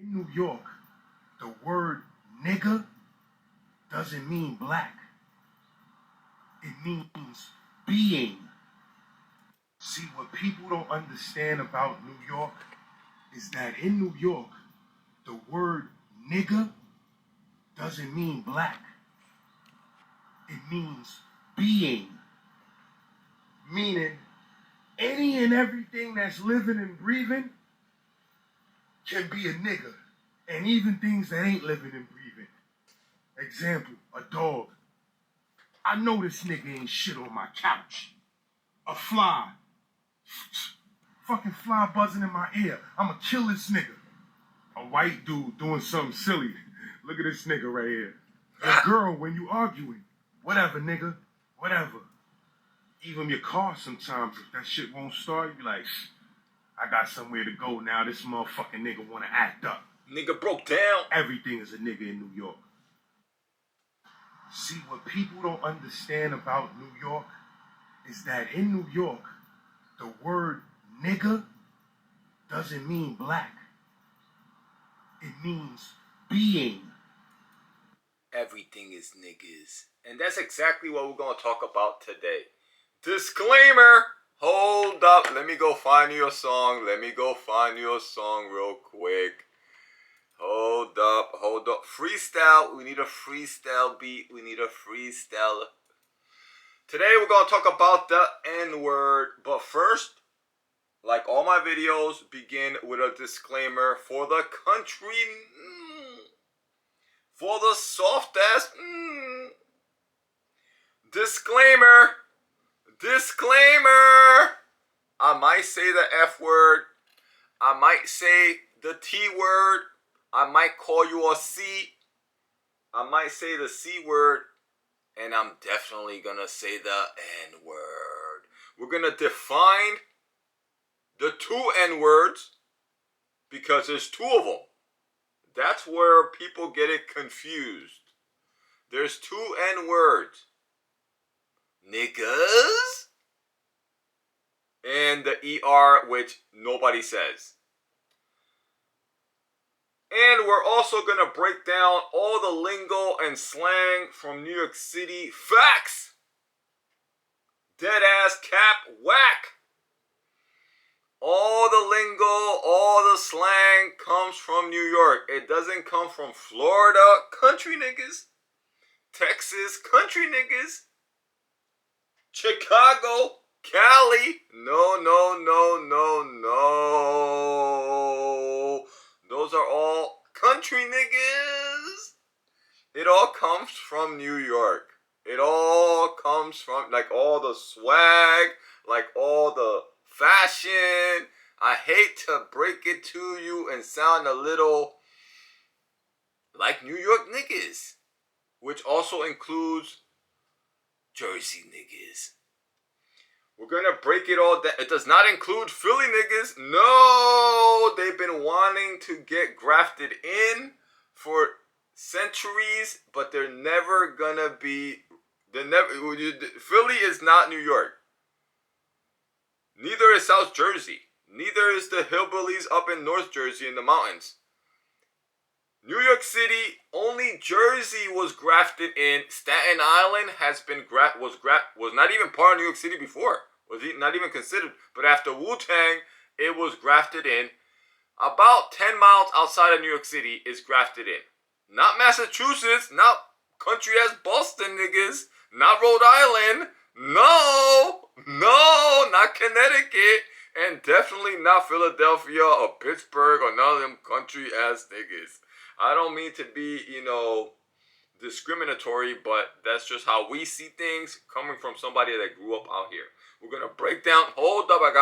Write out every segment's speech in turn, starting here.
In New York, the word nigga doesn't mean black. It means being. See, what people don't understand about New York is that in New York, the word nigga doesn't mean black. It means being. Meaning, any and everything that's living and breathing can be a nigga. And even things that ain't living and breathing. Example, a dog. I know this nigga ain't shit on my couch. A fly. Fucking fly buzzing in my ear. I'ma kill this nigga. A white dude doing something silly. Look at this nigga right here. A girl when you arguing. Whatever, nigga. Whatever. Even your car sometimes, if that shit won't start, you be like, I got somewhere to go now. This motherfucking nigga wanna act up. Nigga broke down. Everything is a nigga in New York. See, what people don't understand about New York is that in New York, the word nigga doesn't mean black. It means being. Everything is niggas. And that's exactly what we're going to talk about today. Disclaimer. Hold up. Let me go find you a song. Real quick. Hold up. Freestyle. We need a freestyle beat. Today we're going to talk about the N-word. But first, like all my videos, begin with a disclaimer for the country. For the soft ass. Disclaimer. I might say the F word. I might say the T word. I might call you a C. I might say the C word. And I'm definitely going to say the N word. We're going to define the two N words because there's two of them. That's where people get it confused. There's two N words. Niggas. And the ER, which nobody says. And we're also going to break down all the lingo and slang from New York City. Facts! Deadazz, cap, whack. All the lingo, all the slang comes from New York. It doesn't come from Florida, country niggas. Texas, country niggas. Chicago, Cali. No. Those are all country niggas. It all comes from New York. It all comes from, like, all the swag, like all the fashion. I hate to break it to you and sound a little like New York niggas, which also includes Jersey niggas. We're gonna break it all down. It does not include Philly niggas. No, they've been wanting to get grafted in for centuries, but they're never gonna be. Philly is not New York. Neither is South Jersey. Neither is the hillbillies up in North Jersey in the mountains. New York City, only Jersey was grafted in. Staten Island was not even part of New York City before. Was not even considered. But after Wu-Tang, it was grafted in. About 10 miles outside of New York City is grafted in. Not Massachusetts, not country ass Boston niggas, not Rhode Island. No, not Connecticut, and definitely not Philadelphia or Pittsburgh or none of them country ass niggas. I don't mean to be, discriminatory, but that's just how we see things coming from somebody that grew up out here. We're gonna break down. Hold up, I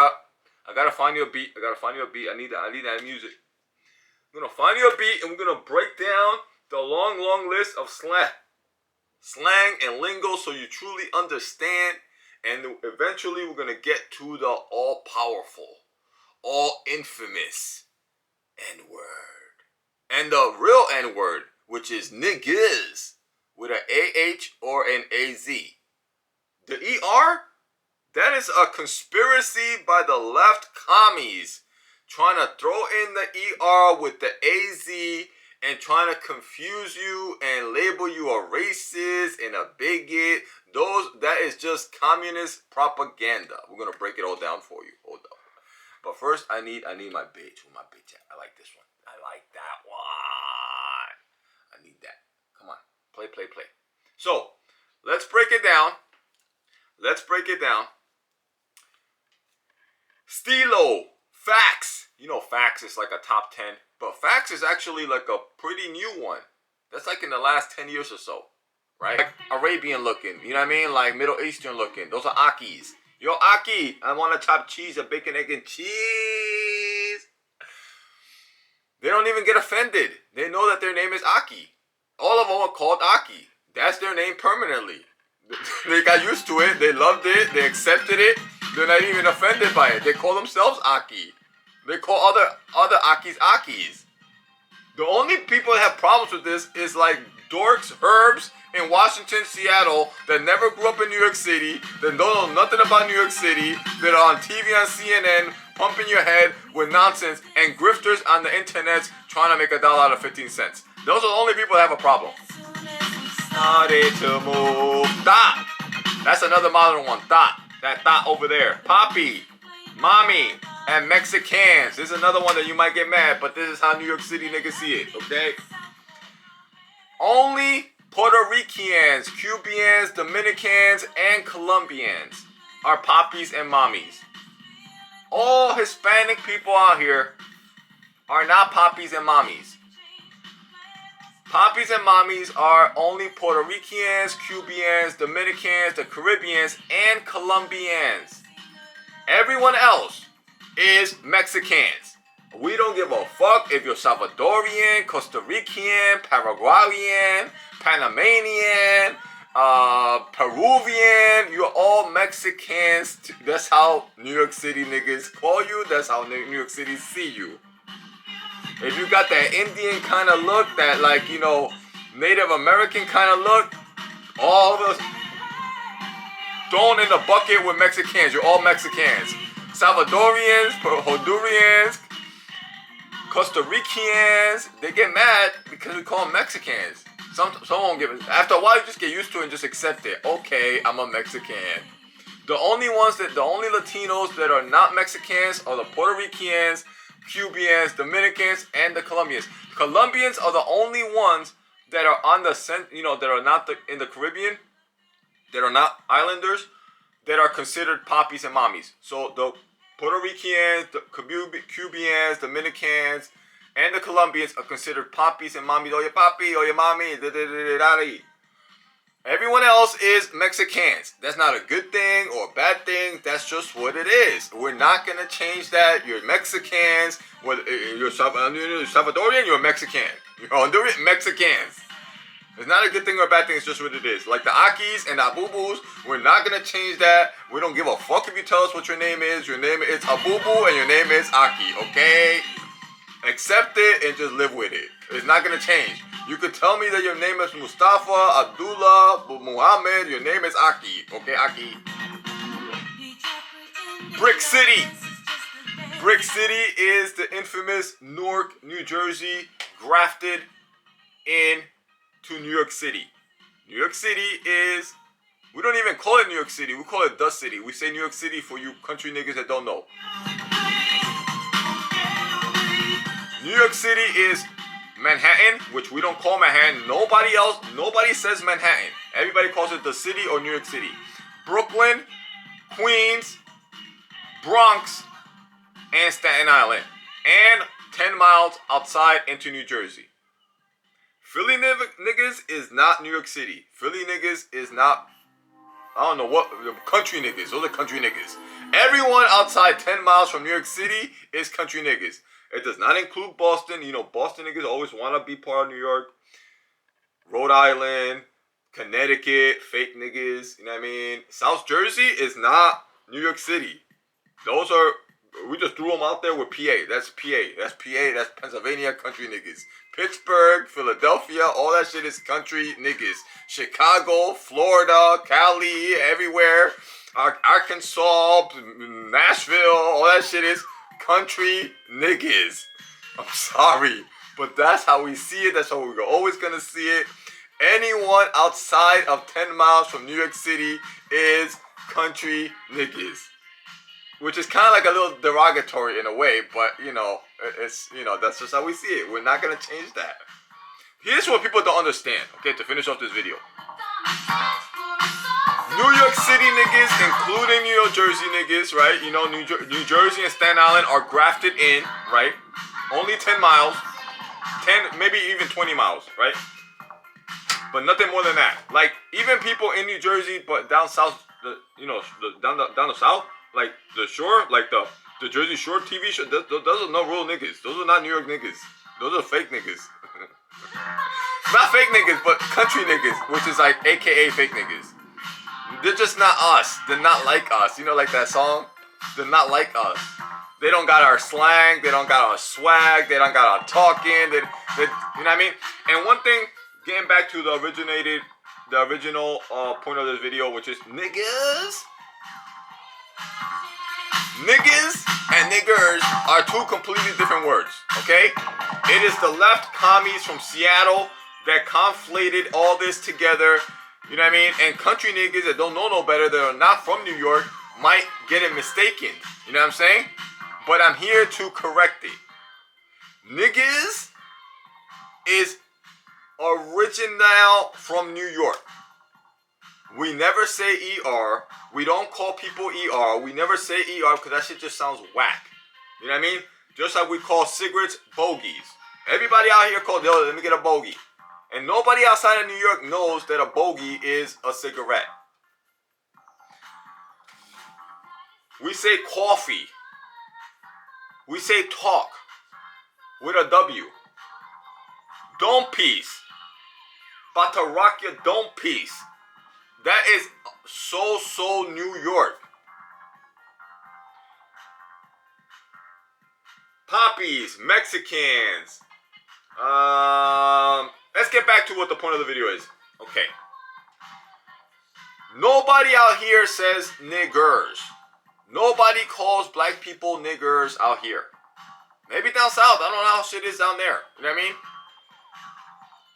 gotta find you a beat. I need that music. I'm gonna find you a beat, and we're gonna break down the long list of slang and lingo so you truly understand. And eventually we're going to get to the all-powerful, all-infamous N-word. And the real N-word, which is niggas, with an A-H or an A-Z. The E-R, that is a conspiracy by the left commies trying to throw in the ER with the AZ and trying to confuse you and label you a racist and a bigot. That is just communist propaganda. We're gonna break it all down for you. Hold up. But first, I need my bitch. Where my bitch at? I like this one. I like that one. I need that. Come on. Play. So, let's break it down. Stilo. Facts. You know Facts is like a top 10. But Facts is actually like a pretty new one. That's like in the last 10 years or so. Right? Like Arabian looking. You know what I mean? Like Middle Eastern looking. Those are Ackies. Yo, Acky, I want to chop cheese, a bacon, egg, and cheese. They don't even get offended. They know that their name is Acky. All of them are called Acky. That's their name permanently. They got used to it. They loved it. They accepted it. They're not even offended by it. They call themselves Acky. They call other Ackies Ackies. The only people that have problems with this is like dorks, herbs in Washington, Seattle, that never grew up in New York City, that don't know nothing about New York City, that are on TV on CNN, pumping your head with nonsense, and grifters on the internet trying to make $1 out of 15 cents. Those are the only people that have a problem. Started to move. Dot. That's another modern one. Dot. That dot over there. Poppy. Mommy. And Mexicans. This is another one that you might get mad, but this is how New York City niggas see it, okay? Only Puerto Ricans, Cubans, Dominicans, and Colombians are poppies and mommies. All Hispanic people out here are not poppies and mommies. Poppies and mommies are only Puerto Ricans, Cubans, Dominicans, the Caribbeans, and Colombians. Everyone else is Mexicans. We don't give a fuck if you're Salvadorian, Costa Rican, Paraguayan, Panamanian, Peruvian. You're all Mexicans. That's how New York City niggas call you. That's how New York City see you. If you got that Indian kind of look, that like, you know, Native American kind of look, all of us thrown in the bucket with Mexicans. You're all Mexicans. Salvadorians, Hondurans, Costa Ricans, they get mad because we call them Mexicans. Some won't give it. After a while, you just get used to it and just accept it. Okay, I'm a Mexican. The only Latinos that are not Mexicans are the Puerto Ricans, Cubans, Dominicans, and the Colombians. Colombians are the only ones that are on the that are not in the Caribbean, that are not islanders, that are considered poppies and mommies. So the Puerto Ricans, the Cubans, Dominicans, and the Colombians are considered poppies and mommies. Oye papi, oye mami, Everyone else is Mexicans. That's not a good thing or a bad thing. That's just what it is. We're not going to change that. You're Mexicans. Whether you're Salvadorian, you're Mexican. You're Honduran, Mexicans. It's not a good thing or a bad thing. It's just what it is. Like the Akis and the Abubus, we're not going to change that. We don't give a fuck if you tell us what your name is. Your name is Abubu and your name is Acky, okay? Accept it and just live with it. It's not going to change. You could tell me that your name is Mustafa, Abdullah, Muhammad. Your name is Acky. Okay, Acky. Brick City. Brick City is the infamous Newark, New Jersey, grafted into New York City. New York City is, we don't even call it New York City. We call it the city. We say New York City for you country niggas that don't know. New York City is Manhattan, which we don't call Manhattan. Nobody says Manhattan. Everybody calls it the city or New York City. Brooklyn, Queens, Bronx, and Staten Island. And 10 miles outside into New Jersey. Philly niggas is not New York City. Philly niggas is not, I don't know what, country niggas. Those are country niggas. Everyone outside 10 miles from New York City is country niggas. It does not include Boston. You know, Boston niggas always want to be part of New York. Rhode Island, Connecticut, fake niggas. You know what I mean? South Jersey is not New York City. Those are, we just threw them out there with PA. That's PA. That's PA. That's Pennsylvania country niggas. Pittsburgh, Philadelphia, all that shit is country niggas. Chicago, Florida, Cali, everywhere. Arkansas, Nashville, all that shit is country niggas. I'm sorry, but that's how we see it. That's how we're always gonna see it. Anyone outside of 10 miles from New York City is country niggas. Which is kind of like a little derogatory in a way, but it's that's just how we see it. We're not gonna change that. Here's what people don't understand, okay, to finish off this video. New York City niggas, including New Jersey niggas, right? New Jersey and Staten Island are grafted in, right? Only 10 miles, 10, maybe even 20 miles, right? But nothing more than that. Like, even people in New Jersey, but down south, down the south, like the shore, like the Jersey Shore TV show, those are no real niggas. Those are not New York niggas. Those are fake niggas. Not fake niggas, but country niggas, which is like AKA fake niggas. They're just not us. They're not like us. Like that song? They're not like us. They don't got our slang. They don't got our swag. They don't got our talking. They you know what I mean? And one thing, getting back to the original point of this video, which is niggas. Niggas and niggers are two completely different words, okay? It is the left commies from Seattle that conflated all this together, you know what I mean? And country niggas that don't know no better, that are not from New York, might get it mistaken, you know what I'm saying? But I'm here to correct it. Niggas is original from New York. We never say ER. We don't call people ER. We never say ER because that shit just sounds whack. You know what I mean? Just like we call cigarettes bogeys. Everybody out here calls, yo, let me get a bogey. And nobody outside of New York knows that a bogey is a cigarette. We say coffee. We say talk with a W. Don't piece. About to rock your don't piece. That is so New York. Poppies, Mexicans. Let's get back to what the point of the video is. Okay. Nobody out here says niggers. Nobody calls black people niggers out here. Maybe down south. I don't know how shit is down there. You know what I mean?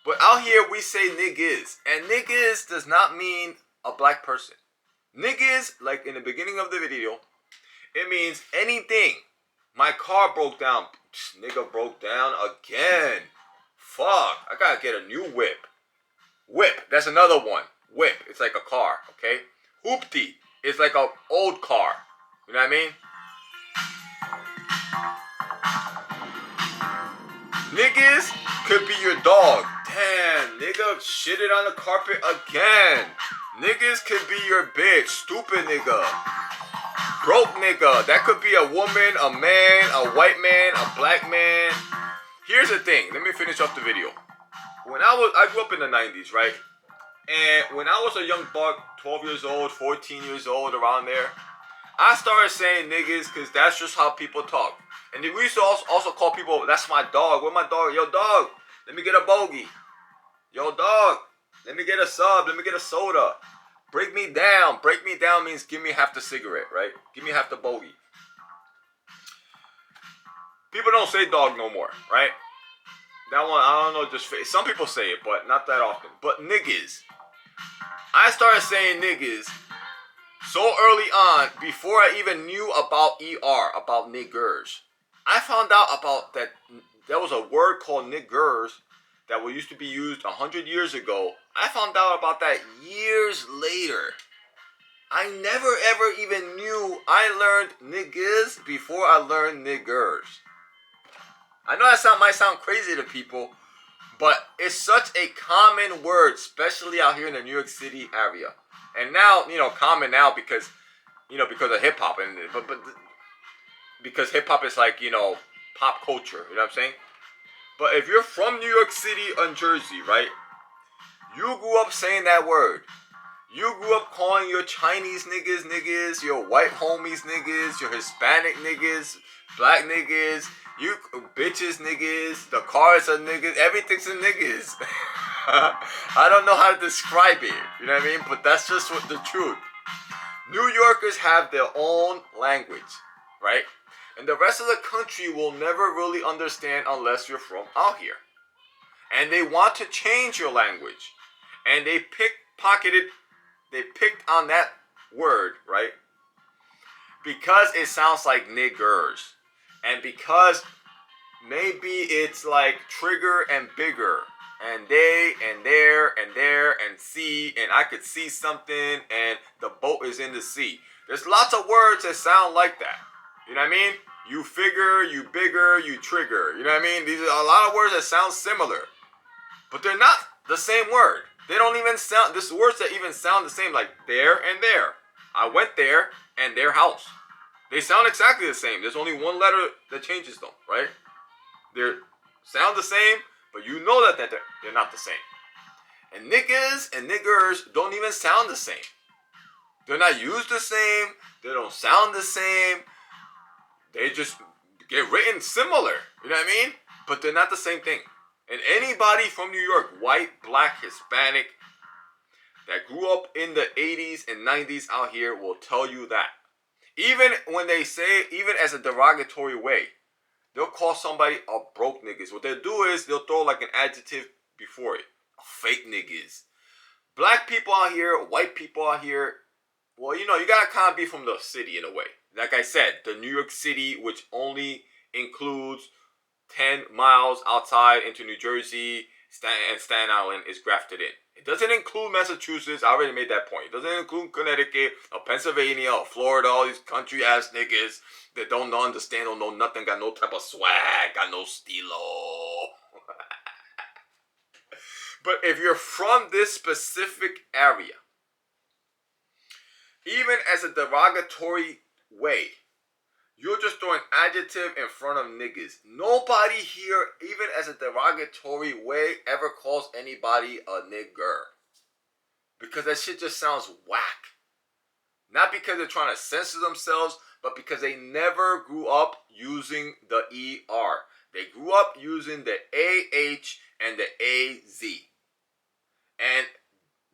But out here we say niggas. And niggas does not mean a black person. Niggas, like in the beginning of the video, it means anything. My car broke down. Nigga broke down again. Fuck. I gotta get a new whip. Whip. That's another one. Whip. It's like a car. Okay? Hoopty. It's like an old car. You know what I mean? Niggas could be your dog. Damn, nigga shitted on the carpet again. Niggas could be your bitch. Stupid nigga. Broke nigga. That could be a woman, a man, a white man, a black man. Here's the thing. Let me finish off the video. I grew up in the 90s, right? And when I was a young buck, 12 years old, 14 years old, around there, I started saying niggas because that's just how people talk. And we used to also call people, that's my dog. Where my dog? Yo, dog, let me get a bogey. Yo, dog, let me get a sub. Let me get a soda. Break me down. Break me down means give me half the cigarette, right? Give me half the bogey. People don't say dog no more, right? That one, I don't know, just some people say it, but not that often. But niggas. I started saying niggas so early on, before I even knew about ER, about niggers. I found out about that there was a word called niggers that used to be used 100 years ago. I found out about that years later. I never ever even knew I learned niggas before I learned niggers. I know that might sound crazy to people, but it's such a common word, especially out here in the New York City area. And now, common now because of hip hop, and but because hip hop is like, pop culture, you know what I'm saying? But if you're from New York City and Jersey, right? You grew up saying that word. You grew up calling your Chinese niggas, your white homies niggas, your Hispanic niggas, black niggas, you bitches niggas, the cars are niggas, everything's a niggas. I don't know how to describe it, you know what I mean? But that's just what the truth. New Yorkers have their own language, right? And the rest of the country will never really understand unless you're from out here. And they want to change your language. And they picked on that word, right? Because it sounds like niggers. And because maybe it's like trigger and bigger. And they and there and there and see, and I could see something, and the boat is in the sea. There's lots of words that sound like that. You know what I mean? You figure, you bigger, you trigger. You know what I mean? These are a lot of words that sound similar. But they're not the same word. They don't even sound, there's words that even sound the same, like there and there. I went there and their house. They sound exactly the same. There's only one letter that changes them, right? They sound the same, but you know that they're not the same. And niggas and niggers don't even sound the same. They're not used the same. They don't sound the same. They just get written similar. You know what I mean? But they're not the same thing. And anybody from New York, white, black, Hispanic, that grew up in the 80s and 90s out here will tell you that. Even when they say, even as a derogatory way, they'll call somebody a broke niggas. What they'll do is they'll throw like an adjective before it. Fake niggas. Black people out here, white people out here, well, you know, you gotta kind of be from the city in a way. Like I said, the New York City, which only includes 10 miles outside into New Jersey and Staten Island, is grafted in. It doesn't include Massachusetts. I already made that point. It doesn't include Connecticut or Pennsylvania or Florida, all these country ass niggas that don't understand, don't know nothing, got no type of swag, got no stilo. But if you're from this specific area, even as a derogatory way, you'll just throw an adjective in front of niggas. Nobody here, even as a derogatory way, ever calls anybody a nigger. Because that shit just sounds whack. Not because they're trying to censor themselves, but because they never grew up using the ER. They grew up using the AH and the AZ. And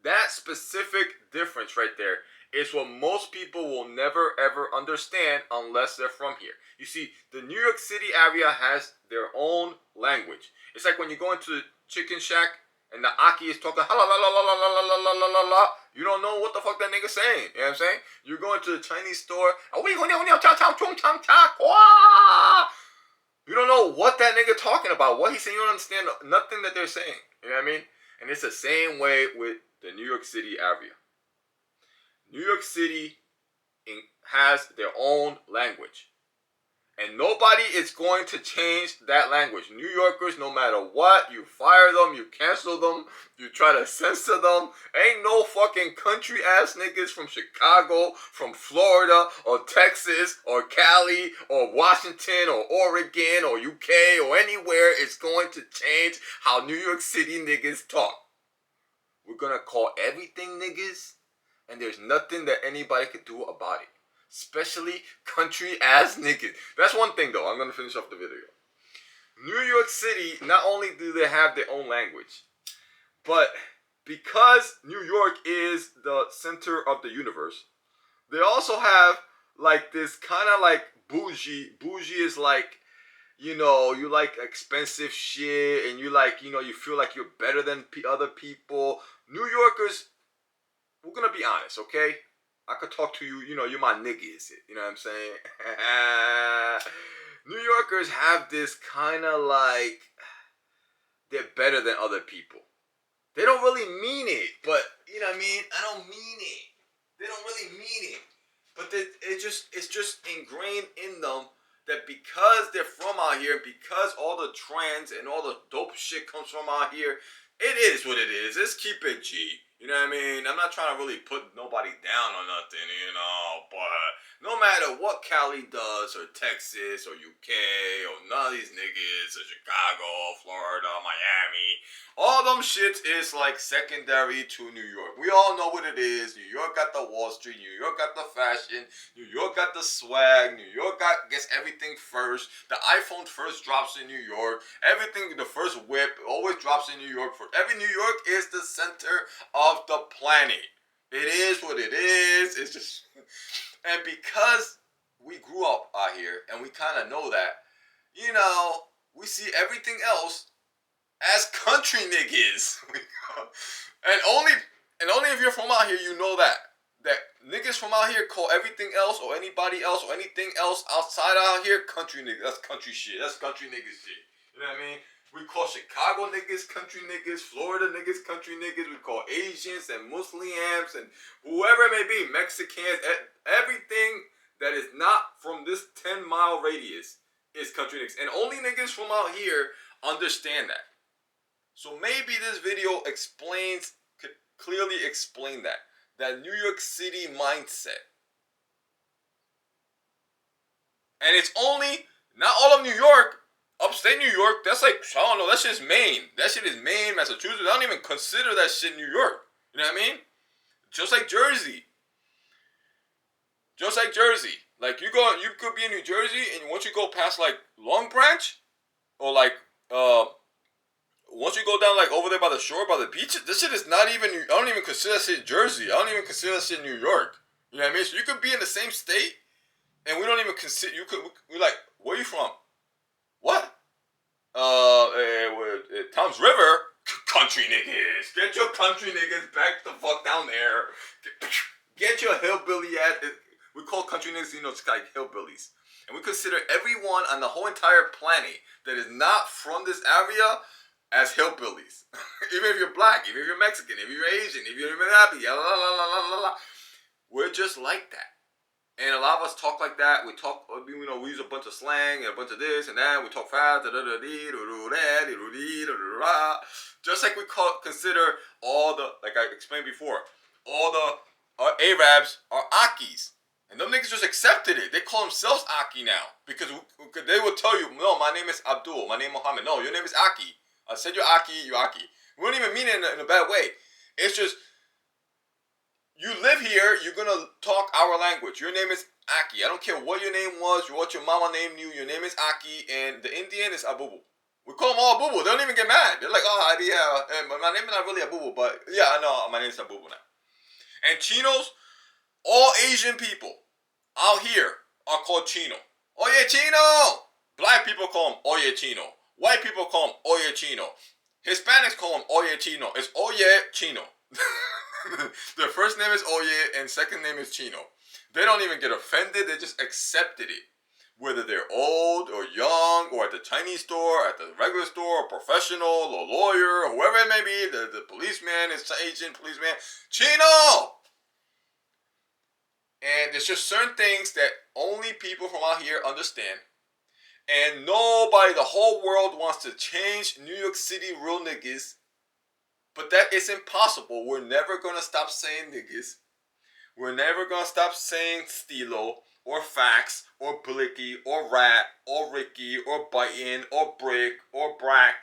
that specific difference right there is what most people will never ever understand unless they're from here. You see, the New York City area has their own language. It's like when you go into the chicken shack and the Acky is talking la la la la la la la la la la la. You don't know what the fuck that nigga's saying. You know what I'm saying? You're going to the Chinese store. You don't know what that nigga talking about. What he's saying, you don't understand nothing that they're saying. You know what I mean? And it's the same way with the New York City area. New York City has their own language. And nobody is going to change that language. New Yorkers, no matter what, you fire them, you cancel them, you try to censor them. Ain't no fucking country ass niggas from Chicago, from Florida, or Texas, or Cali, or Washington, or Oregon, or UK, or anywhere is going to change how New York City niggas talk. We're gonna call everything niggas, and there's nothing that anybody could do about it. Especially country ass niggas. That's one thing though. I'm gonna finish off the video. New York City, not only do they have their own language, but because New York is the center of the universe, they also have like this kind of like bougie. Bougie is like, you know, you like expensive shit and you like, you know, you feel like you're better than other people. New Yorkers, we're gonna be honest, okay? I could talk to you, you know, you're my niggas, you know what I'm saying? New Yorkers have this kind of like, they're better than other people. They don't really mean it, but, you know what I mean? I don't mean it. They don't really mean it. But it's just ingrained in them that because they're from out here, because all the trends and all the dope shit comes from out here, it is what it is. Let's keep it G. You know what I mean? I'm not trying to really put nobody down or nothing, you know, but no matter what Cali does, or Texas, or UK, or none of these niggas, or Chicago, Florida, Miami, all them shits is like secondary to New York. We all know what it is. New York got the Wall Street, New York got the fashion, New York got the swag, New York gets everything first. The iPhone first drops in New York. Everything, the first whip always drops in New York. Every New York is the center of the planet. It is what it is. It's just, and because we grew up out here and we kind of know that, you know, we see everything else as country niggas. and only if you're from out here, you know that niggas from out here call everything else or anybody else or anything else outside out here country niggas. That's country shit. That's country niggas shit. You know what I mean? We call Chicago niggas country niggas, Florida niggas country niggas. We call Asians and Muslims and whoever it may be, Mexicans, everything that is not from this 10-mile radius is country niggas. And only niggas from out here understand that. So maybe this video could clearly explain that New York City mindset. And it's only, not all of New York, upstate New York, that's like, I don't know, that shit is Maine. That shit is Maine, Massachusetts. I don't even consider that shit New York. You know what I mean? Just like Jersey. Just like Jersey. Like, you could be in New Jersey, and once you go past, like, Long Branch, or, like, once you go down, like, over there by the shore, by the beach, this shit is not even, I don't even consider that shit Jersey. I don't even consider that shit New York. You know what I mean? So you could be in the same state, and we don't even consider, we're like, where you from? What? Tom's River? Country niggas. Get your country niggas back the fuck down there. Get your hillbilly ass. We call country niggas, you know, it's like hillbillies. And we consider everyone on the whole entire planet that is not from this area as hillbillies. Even if you're black, even if you're Mexican, if you're Asian, if you're Merabi, we're just like that. And a lot of us talk like that. We talk, you know, we use a bunch of slang and a bunch of this and that. We talk fast, just like we consider all the, like I explained before, all the Arabs are Ackis. And them niggas just accepted it. They call themselves Acky now. Because they will tell you, no, my name is Abdul, my name is Muhammad. No, your name is Acky. I said you're Acky, you're Acky. We don't even mean it in a bad way. It's just, you live here, you're gonna talk our language. Your name is Acky. I don't care what your name was, what your mama named you. Your name is Acky, and the Indian is Abubu. We call them all Abubu. They don't even get mad. They're like, oh, yeah, my name is not really Abubu, but yeah, I know, my name is Abubu now. And Chinos, all Asian people out here are called Chino. Oyechino! Black people call him Oyechino. White people call him Oyechino. Hispanics call him Oyechino. It's Oyechino. Their first name is Oye and second name is Chino. They don't even get offended. They just accepted it. Whether they're old or young or at the Chinese store, at the regular store, or professional, or lawyer, or whoever it may be, the policeman is Asian policeman. Chino! And there's just certain things that only people from out here understand. And nobody, the whole world wants to change New York City real niggas. But that is impossible. We're never going to stop saying niggas. We're never going to stop saying Stilo, or fax, or blicky, or rat, or Ricky, or bitin', or brick, or brack,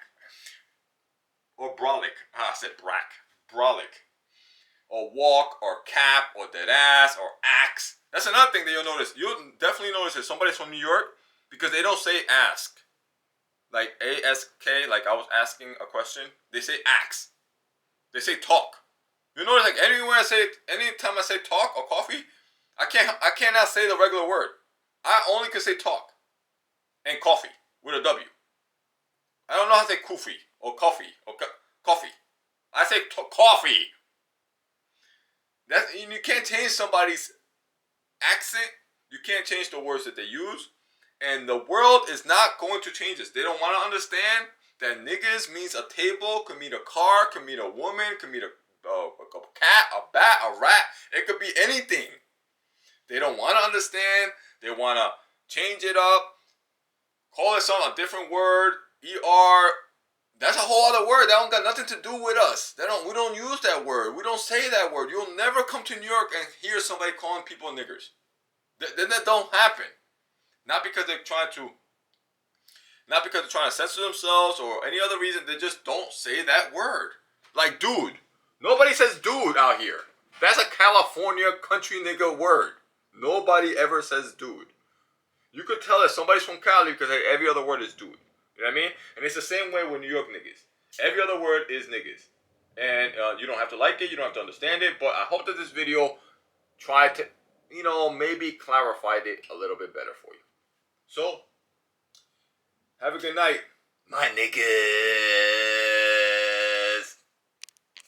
or brolic. I said brack. Brolic. Or walk, or cap, or deadazz, or axe. That's another thing that you'll notice. You'll definitely notice if somebody's from New York, because they don't say ask. Like A-S-K, like I was asking a question. They say axe. They say talk. You notice like anytime I say talk or coffee, I cannot say the regular word. I only can say talk and coffee with a W. I don't know how to say kufi or coffee or coffee. I say coffee. You can't change somebody's accent. You can't change the words that they use. And the world is not going to change this. They don't want to understand that niggas means a table, could mean a car, could mean a woman, could mean a cat, a bat, a rat. It could be anything. They don't want to understand. They want to change it up. Call it a different word. ER. That's a whole other word. That don't got nothing to do with us. We don't use that word. We don't say that word. You'll never come to New York and hear somebody calling people niggers. That don't happen. Not because they're trying to censor themselves or any other reason. They just don't say that word. Like dude. Nobody says dude out here. That's a California country nigga word. Nobody ever says dude. You could tell that somebody's from Cali because every other word is dude. You know what I mean? And it's the same way with New York niggas. Every other word is niggas. And you don't have to like it. You don't have to understand it. But I hope that this video tried to maybe clarified it a little bit better for you. So, have a good night, my niggas.